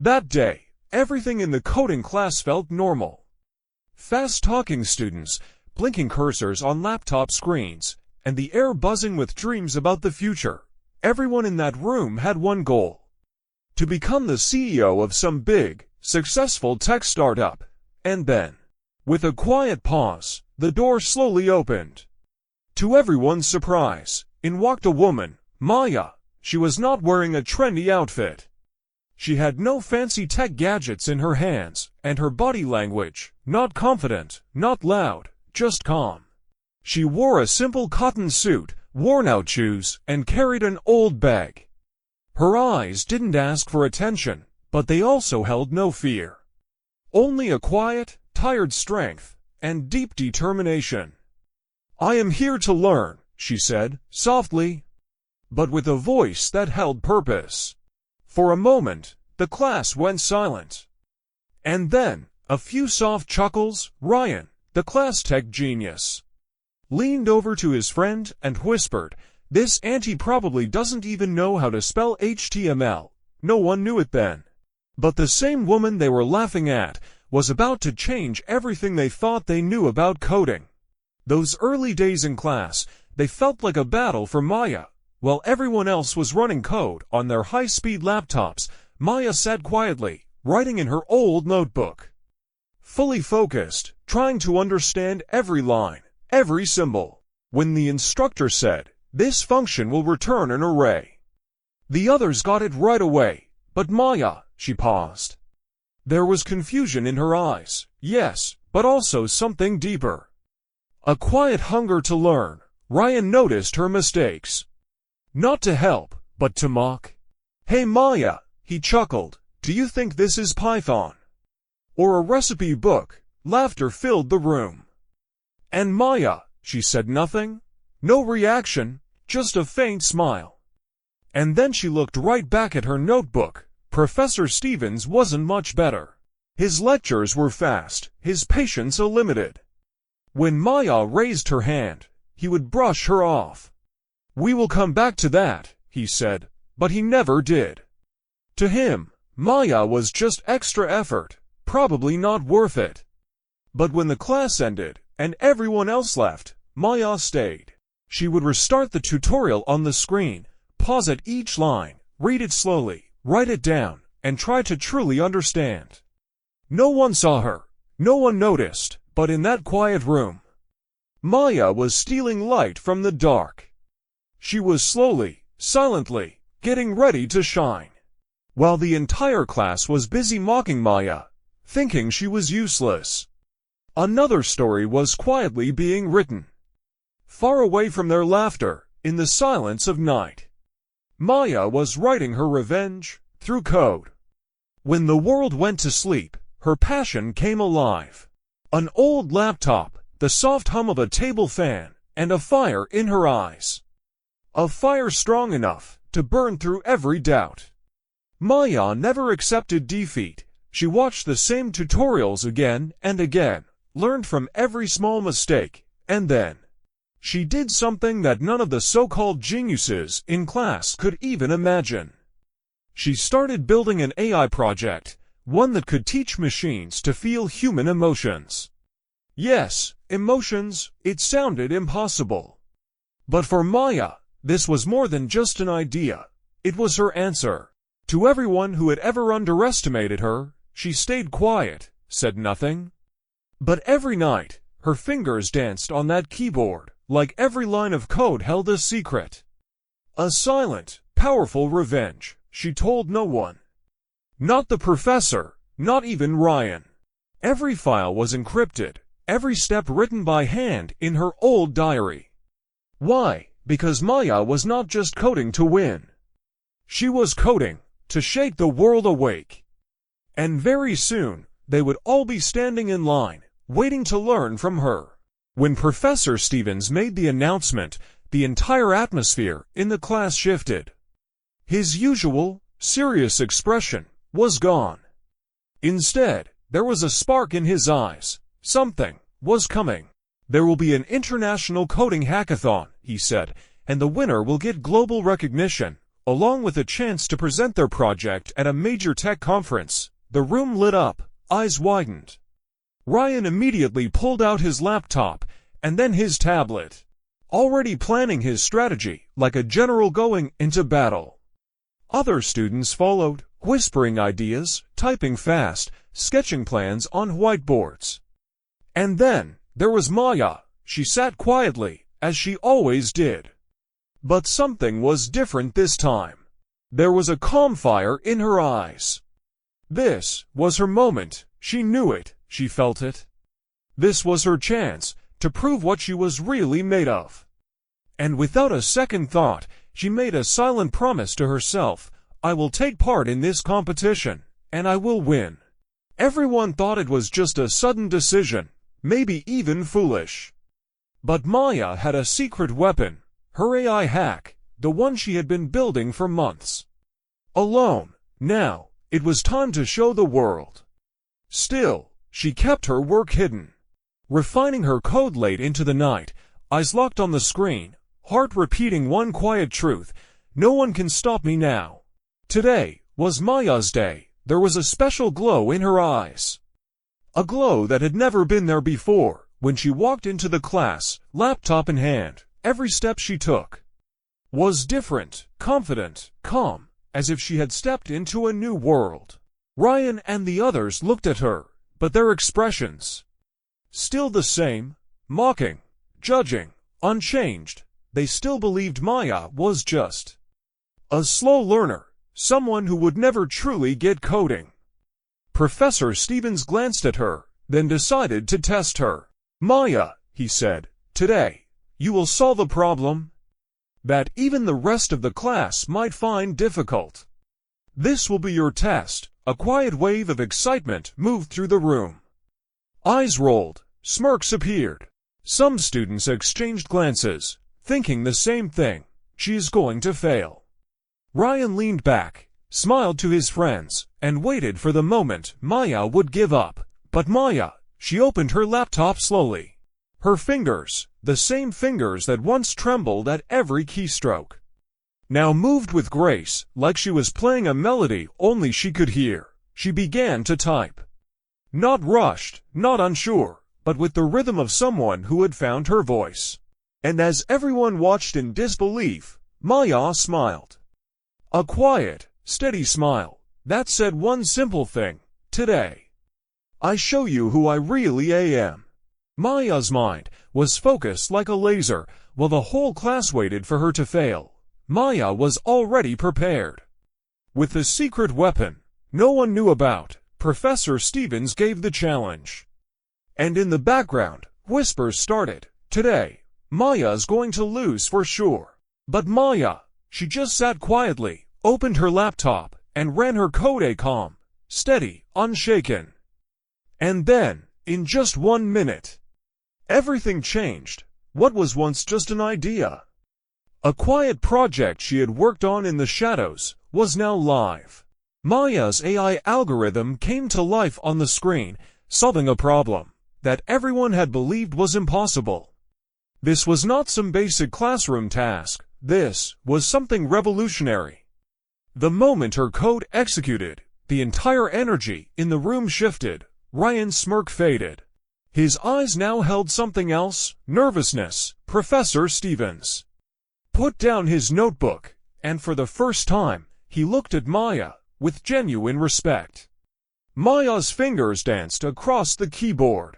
That day, everything in the coding class felt normal. Fast-talking students, blinking cursors on laptop screens, and the air buzzing with dreams about the future. Everyone in that room had one goal: to become the CEO of some big, successful tech startup. And then, with a quiet pause, the door slowly opened. To everyone's surprise, in walked a woman, Maya. She was not wearing a trendy outfit. She had no fancy tech gadgets in her hands, and her body language, not confident, not loud, just calm. She wore a simple cotton suit, worn-out shoes, and carried an old bag. Her eyes didn't ask for attention, but they also held no fear. Only a quiet, tired strength, and deep determination. "I am here to learn," she said, softly, but with a voice that held purpose. For a moment, the class went silent. And then, a few soft chuckles. Ryan, the class tech genius, leaned over to his friend and whispered, "This auntie probably doesn't even know how to spell HTML. No one knew it then. But the same woman they were laughing at was about to change everything they thought they knew about coding." Those early days in class, they felt like a battle for Maya. While everyone else was running code on their high-speed laptops, Maya sat quietly, writing in her old notebook. Fully focused, trying to understand every line, every symbol. When the instructor said, "This function will return an array," the others got it right away. But Maya, she paused. There was confusion in her eyes, yes, but also something deeper. A quiet hunger to learn. Ryan noticed her mistakes. Not to help, but to mock. "Hey Maya," he chuckled, "do you think this is Python? Or a recipe book?" Laughter filled the room. And Maya, she said nothing. No reaction, just a faint smile. And then she looked right back at her notebook. Professor Stevens wasn't much better. His lectures were fast, his patience unlimited. When Maya raised her hand, he would brush her off. "We will come back to that," he said, but he never did. To him, Maya was just extra effort, probably not worth it. But when the class ended, and everyone else left, Maya stayed. She would restart the tutorial on the screen, pause at each line, read it slowly, write it down, and try to truly understand. No one saw her, no one noticed, but in that quiet room, Maya was stealing light from the dark. She was slowly, silently, getting ready to shine. While the entire class was busy mocking Maya, thinking she was useless, another story was quietly being written. Far away from their laughter, in the silence of night, Maya was writing her revenge through code. When the world went to sleep, her passion came alive. An old laptop, the soft hum of a table fan, and a fire in her eyes. A fire strong enough to burn through every doubt. Maya never accepted defeat. She watched the same tutorials again and again, learned from every small mistake, and then she did something that none of the so-called geniuses in class could even imagine. She started building an AI project, one that could teach machines to feel human emotions. Yes, emotions. It sounded impossible. But for Maya, this was more than just an idea. It was her answer. To everyone who had ever underestimated her, she stayed quiet, said nothing. But every night, her fingers danced on that keyboard, like every line of code held a secret. A silent, powerful revenge, she told no one. Not the professor, not even Ryan. Every file was encrypted, every step written by hand in her old diary. Why? Because Maya was not just coding to win. She was coding to shake the world awake. And very soon, they would all be standing in line, waiting to learn from her. When Professor Stevens made the announcement, the entire atmosphere in the class shifted. His usual, serious expression was gone. Instead, there was a spark in his eyes. Something was coming. "There will be an international coding hackathon," he said, "and the winner will get global recognition. along with a chance to present their project at a major tech conference. The room lit up, eyes widened. Ryan immediately pulled out his laptop, and then his tablet, already planning his strategy like a general going into battle. Other students followed, whispering ideas, typing fast, sketching plans on whiteboards. And then, there was Maya. She sat quietly, as she always did. But something was different this time. There was a calm fire in her eyes. This was her moment. She knew it, she felt it. This was her chance to prove what she was really made of. And without a second thought, she made a silent promise to herself: I will take part in this competition, and I will win. Everyone thought it was just a sudden decision, maybe even foolish. But Maya had a secret weapon, her AI hack, the one she had been building for months. Alone, now, it was time to show the world. Still, she kept her work hidden, refining her code late into the night, eyes locked on the screen, heart repeating one quiet truth: no one can stop me now. Today was Maya's day. There was a special glow in her eyes. A glow that had never been there before. When she walked into the class, laptop in hand, every step she took was different, confident, calm, as if she had stepped into a new world. Ryan and the others looked at her, but their expressions still the same: mocking, judging, unchanged. They still believed Maya was just a slow learner, someone who would never truly get coding. Professor Stevens glanced at her, then decided to test her. Maya, he said, today, you will solve a problem that even the rest of the class might find difficult. This will be your test. A quiet wave of excitement moved through the room. Eyes rolled, smirks appeared. Some students exchanged glances, thinking the same thing: she is going to fail. Ryan leaned back, smiled to his friends, and waited for the moment Maya would give up. But Maya, she opened her laptop slowly. Her fingers, the same fingers that once trembled at every keystroke, now moved with grace, like she was playing a melody only she could hear. She began to type. Not rushed, not unsure, but with the rhythm of someone who had found her voice. And as everyone watched in disbelief, Maya smiled. A quiet, steady smile that said one simple thing: today, I show you who I really am. Maya's mind was focused like a laser, while the whole class waited for her to fail. Maya was already prepared. With the secret weapon no one knew about, Professor Stevens gave the challenge. And in the background, whispers started. Today, Maya's going to lose for sure. But Maya, she just sat quietly, opened her laptop, and ran her code calm, steady, unshaken. And then, in just 1 minute, everything changed. What was once just an idea, a quiet project she had worked on in the shadows, was now live. Maya's AI algorithm came to life on the screen, solving a problem that everyone had believed was impossible. This was not some basic classroom task. This was something revolutionary. The moment her code executed, the entire energy in the room shifted. Ryan's smirk faded. His eyes now held something else: nervousness. Professor Stevens put down his notebook, and for the first time, he looked at Maya with genuine respect. Maya's fingers danced across the keyboard.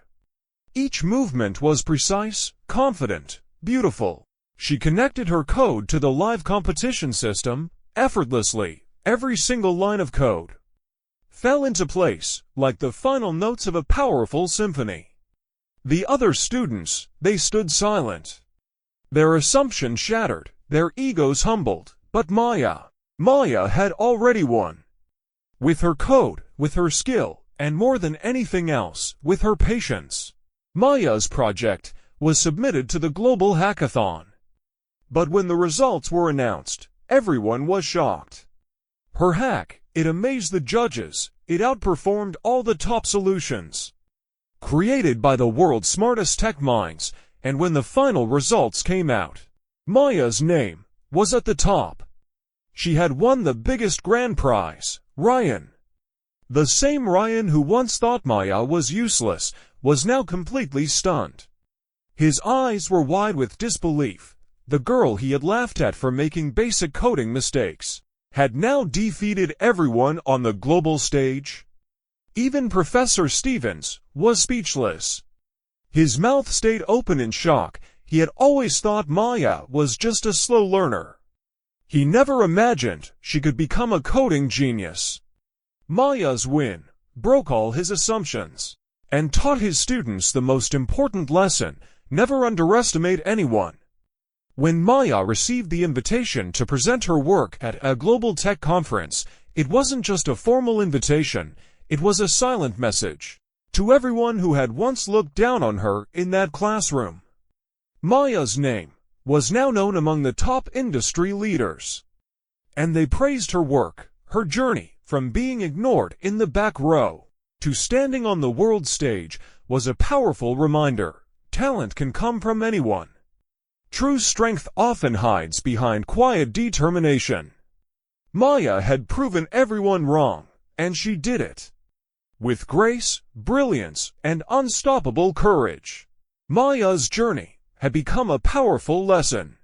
Each movement was precise, confident, beautiful. She connected her code to the live competition system effortlessly. Every single line of code fell into place, like the final notes of a powerful symphony. The other students, they stood silent. Their assumptions shattered, their egos humbled. But Maya had already won. With her code, with her skill, and more than anything else, with her patience. Maya's project was submitted to the global hackathon. But when the results were announced, everyone was shocked. Her hack, it amazed the judges. It outperformed all the top solutions created by the world's smartest tech minds. And when the final results came out, Maya's name was at the top. She had won the biggest grand prize. Ryan, the same Ryan who once thought Maya was useless, was now completely stunned. His eyes were wide with disbelief. The girl he had laughed at for making basic coding mistakes had now defeated everyone on the global stage. Even Professor Stevens was speechless. His mouth stayed open in shock. He had always thought Maya was just a slow learner. He never imagined she could become a coding genius. Maya's win broke all his assumptions and taught his students the most important lesson: never underestimate anyone. When Maya received the invitation to present her work at a global tech conference, it wasn't just a formal invitation, it was a silent message to everyone who had once looked down on her in that classroom. Maya's name was now known among the top industry leaders, and they praised her work. Her journey from being ignored in the back row to standing on the world stage was a powerful reminder: talent can come from anyone. True strength often hides behind quiet determination. Maya had proven everyone wrong, and she did it with grace, brilliance, and unstoppable courage. Maya's journey had become a powerful lesson.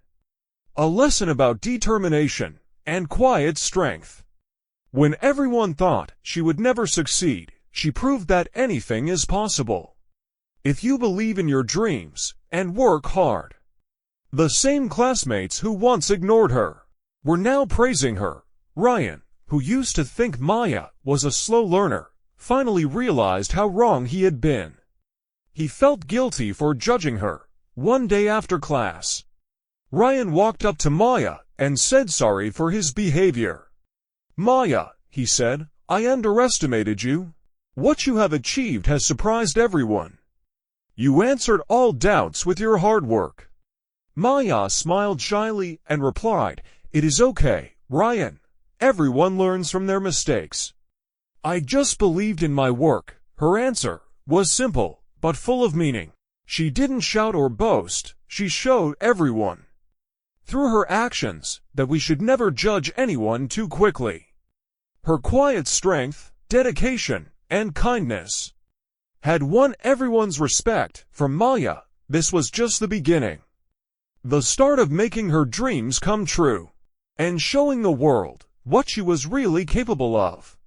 A lesson about determination and quiet strength. When everyone thought she would never succeed, she proved that anything is possible if you believe in your dreams and work hard. The same classmates who once ignored her were now praising her. Ryan, who used to think Maya was a slow learner, finally realized how wrong he had been. He felt guilty for judging her. One day after class, Ryan walked up to Maya and said sorry for his behavior. "Maya," he said, "I underestimated you. What you have achieved has surprised everyone. You answered all doubts with your hard work." Maya smiled shyly and replied, "It is okay, Ryan. Everyone learns from their mistakes. I just believed in my work." Her answer was simple, but full of meaning. She didn't shout or boast, she showed everyone through her actions that we should never judge anyone too quickly. Her quiet strength, dedication, and kindness had won everyone's respect. From Maya, this was just the beginning. The start of making her dreams come true and showing the world what she was really capable of.